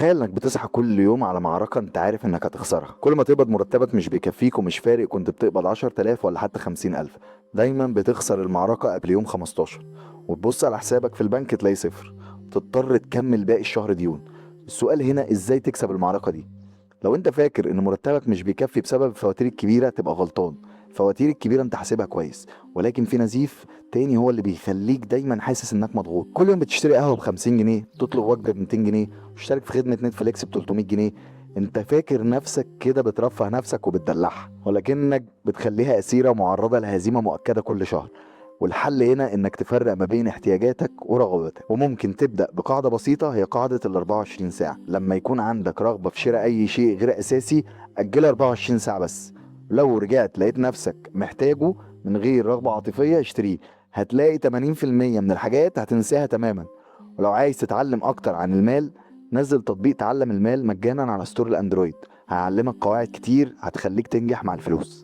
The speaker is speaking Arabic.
تخيل انك بتصحى كل يوم على معركة انت عارف انك هتخسرها. كل ما تقبض مرتبك مش بيكفيك، ومش فارق كنت بتقبض 10,000 ولا حتى 50,000. دايما بتخسر المعركة قبل يوم 15، وتبص على حسابك في البنك تلاقي صفر، وتضطر تكمل باقي الشهر ديون. السؤال هنا ازاي تكسب المعركة دي؟ لو انت فاكر ان مرتبك مش بيكفي بسبب الفواتير الكبيرة تبقى غلطان. الفواتير الكبيرة انت حاسبها كويس، ولكن في نزيف تاني هو اللي بيخليك دايما حاسس انك مضغوط. كل يوم بتشتري قهوة ب50 جنيه، تطلب وجبة ب200 جنيه، وتشترك في خدمة نتفليكس ب300 جنيه. انت فاكر نفسك كده بترفه نفسك وبتدلعها، ولكنك بتخليها أسيرة معرضة لهزيمة مؤكدة كل شهر. والحل هنا انك تفرق ما بين احتياجاتك ورغباتك، وممكن تبدأ بقاعدة بسيطة، هي قاعدة ال 24 ساعة. لما يكون عندك رغبة في شراء اي شيء غير اساسي، اجلها 24 ساعة بس. لو رجعت لقيت نفسك محتاجه من غير رغبة عاطفية اشتريه. هتلاقي 80% من الحاجات هتنساها تماما. ولو عايز تتعلم اكتر عن المال، نزل تطبيق تعلم المال مجانا على ستور الاندرويد. هيعلمك قواعد كتير هتخليك تنجح مع الفلوس.